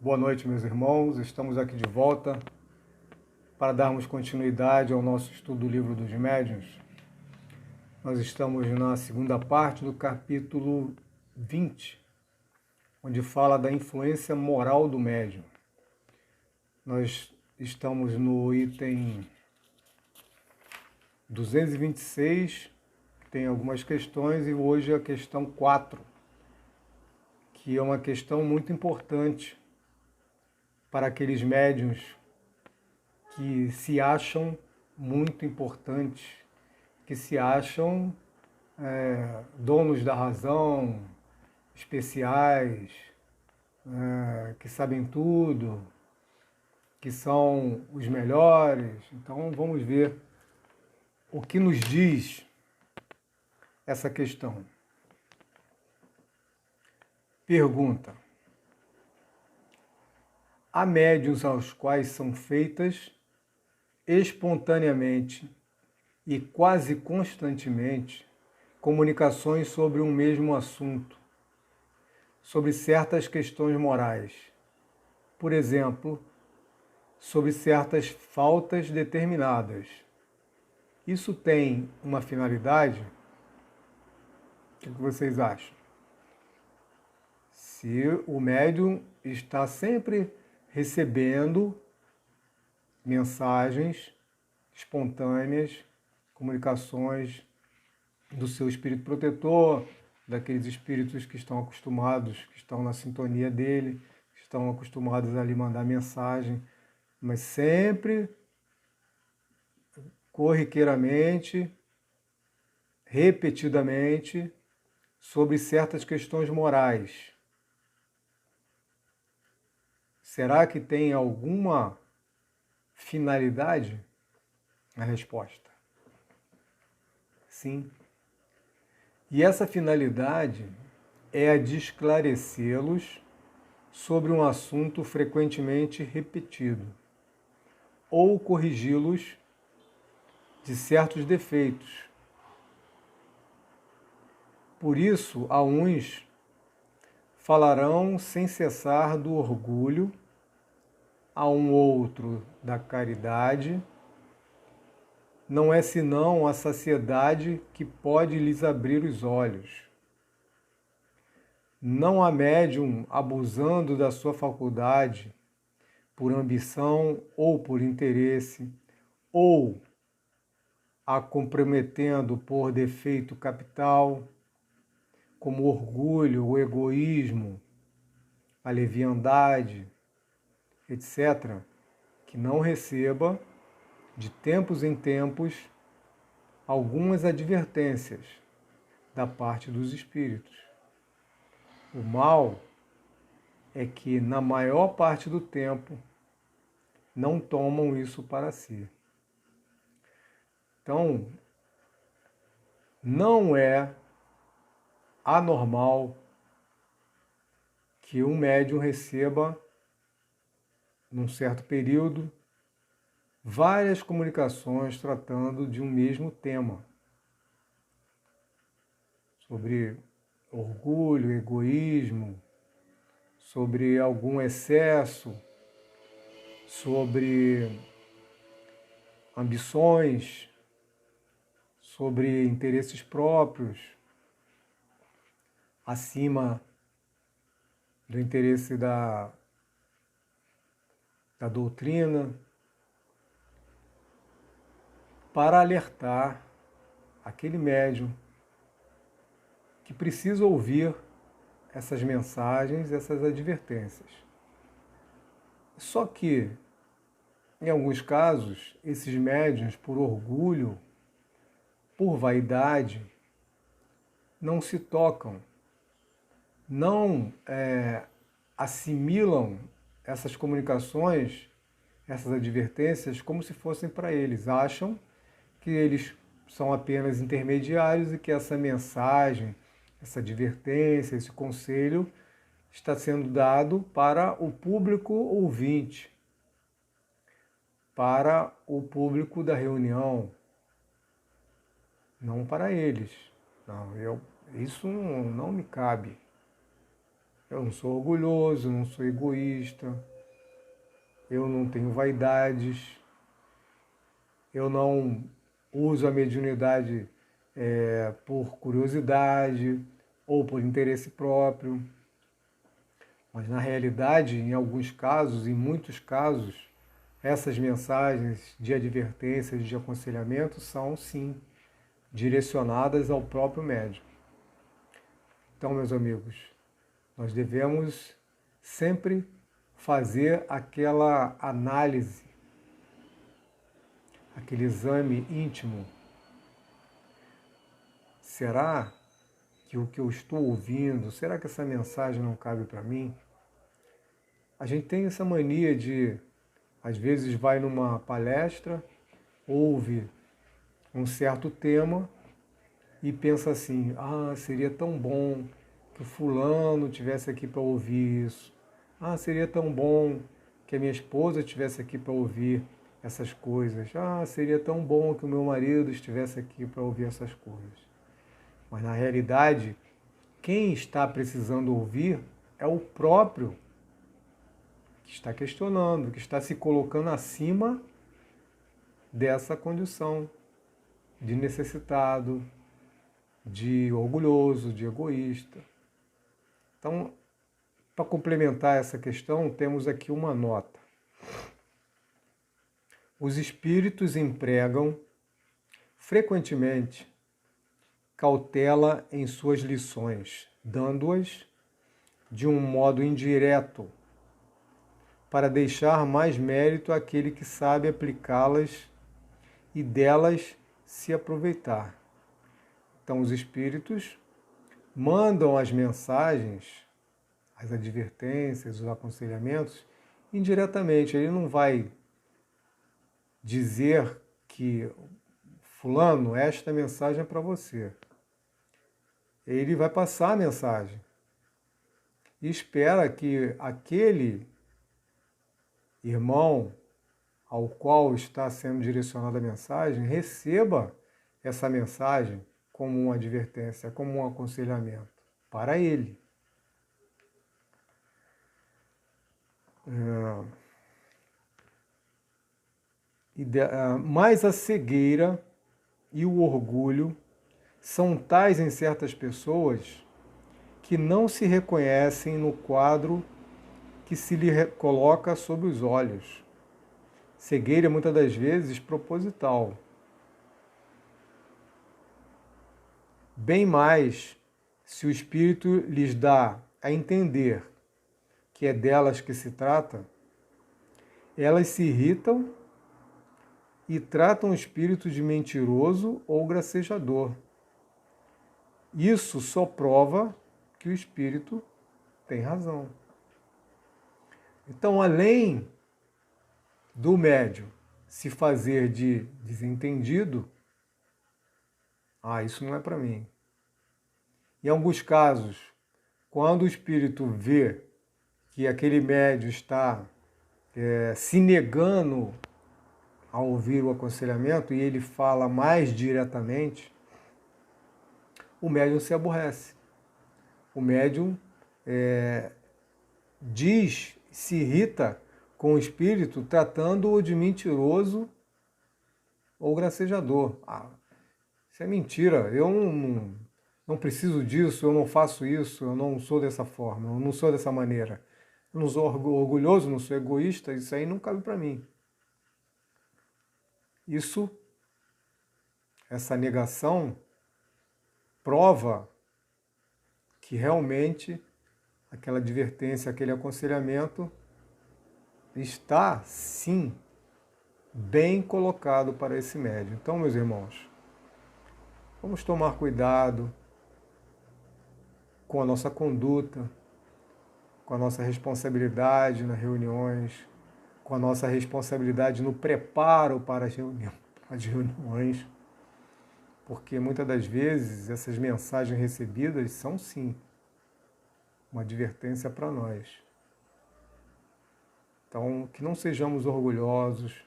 Boa noite, meus irmãos. Estamos aqui de volta para darmos continuidade ao nosso estudo do Livro dos Médiuns. Nós estamos na segunda parte do capítulo 20, onde fala da influência moral do médium. Nós estamos no item 226, que tem algumas questões, e hoje a questão 4, que é uma questão muito importante para aqueles médiuns que se acham muito importantes, que se acham donos da razão, especiais, que sabem tudo, que são os melhores. Então vamos ver o que nos diz essa questão. Pergunta: há médiuns aos quais são feitas espontaneamente e quase constantemente comunicações sobre um mesmo assunto, sobre certas questões morais, por exemplo, sobre certas faltas determinadas. Isso tem uma finalidade? O que vocês acham? Se o médium está sempre recebendo mensagens espontâneas, comunicações do seu espírito protetor, daqueles espíritos que estão acostumados, que estão na sintonia dele, que estão acostumados a lhe mandar mensagem, mas sempre corriqueiramente, repetidamente, sobre certas questões morais. Será que tem alguma finalidade? A resposta: sim. E essa finalidade é a de esclarecê-los sobre um assunto frequentemente repetido, ou corrigi-los de certos defeitos. Por isso, a uns falarão sem cessar do orgulho, a um outro da caridade. Não é senão a saciedade que pode lhes abrir os olhos. Não há médium abusando da sua faculdade por ambição ou por interesse, ou a comprometendo por defeito capital, como o orgulho, o egoísmo, a leviandade, etc., que não receba, de tempos em tempos, algumas advertências da parte dos espíritos. O mal é que, na maior parte do tempo, não tomam isso para si. Então, não é anormal que um médium receba, num certo período, várias comunicações tratando de um mesmo tema, sobre orgulho, egoísmo, sobre algum excesso, sobre ambições, sobre interesses próprios, acima do interesse da doutrina, para alertar aquele médium que precisa ouvir essas mensagens, essas advertências. Só que, em alguns casos, esses médiuns, por orgulho, por vaidade, não se tocam, não assimilam essas comunicações, essas advertências, como se fossem para eles. Acham que eles são apenas intermediários e que essa mensagem, essa advertência, esse conselho está sendo dado para o público ouvinte, para o público da reunião, não para eles. Não, isso não me cabe. Eu não sou orgulhoso, não sou egoísta, eu não tenho vaidades, eu não uso a mediunidade por curiosidade ou por interesse próprio. Mas na realidade, em alguns casos, em muitos casos, essas mensagens de advertências, de aconselhamento são sim direcionadas ao próprio médium. Então, meus amigos, nós devemos sempre fazer aquela análise, aquele exame íntimo. Será que o que eu estou ouvindo, será que essa mensagem não cabe para mim? A gente tem essa mania de, às vezes, vai numa palestra, ouve um certo tema e pensa assim, seria tão bom que o fulano tivesse aqui para ouvir isso. Seria tão bom que a minha esposa estivesse aqui para ouvir essas coisas. Seria tão bom que o meu marido estivesse aqui para ouvir essas coisas. Mas na realidade, quem está precisando ouvir é o próprio que está questionando, que está se colocando acima dessa condição de necessitado, de orgulhoso, de egoísta. Então, para complementar essa questão, temos aqui uma nota. Os espíritos empregam frequentemente cautela em suas lições, dando-as de um modo indireto, para deixar mais mérito àquele que sabe aplicá-las e delas se aproveitar. Então, os espíritos mandam as mensagens, as advertências, os aconselhamentos, indiretamente. Ele não vai dizer que, fulano, esta mensagem é para você. Ele vai passar a mensagem e espera que aquele irmão ao qual está sendo direcionada a mensagem receba essa mensagem como uma advertência, como um aconselhamento para ele. Mas a cegueira e o orgulho são tais em certas pessoas que não se reconhecem no quadro que se lhe coloca sob os olhos. Cegueira, muitas das vezes, proposital. Bem mais, se o espírito lhes dá a entender que é delas que se trata, elas se irritam e tratam o espírito de mentiroso ou gracejador. Isso só prova que o espírito tem razão. Então, além do médium se fazer de desentendido, isso não é para mim. Em alguns casos, quando o espírito vê que aquele médium está se negando a ouvir o aconselhamento e ele fala mais diretamente, o médium se aborrece. O médium se irrita com o espírito tratando-o de mentiroso ou gracejador. Isso é mentira, eu não preciso disso, eu não faço isso, eu não sou dessa forma, eu não sou dessa maneira. Eu não sou orgulhoso, não sou egoísta, isso aí não cabe para mim. Essa negação prova que realmente aquela advertência, aquele aconselhamento está, sim, bem colocado para esse médium. Então, meus irmãos, vamos tomar cuidado com a nossa conduta, com a nossa responsabilidade nas reuniões, com a nossa responsabilidade no preparo para as reuniões, porque muitas das vezes essas mensagens recebidas são, sim, uma advertência para nós. Então, que não sejamos orgulhosos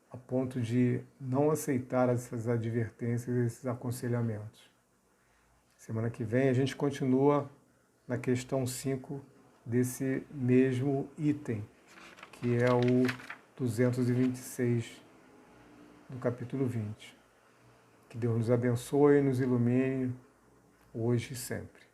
a ponto de não aceitar essas advertências, esses aconselhamentos. Semana que vem a gente continua na questão 5 desse mesmo item, que é o 226 do capítulo 20. Que Deus nos abençoe e nos ilumine hoje e sempre.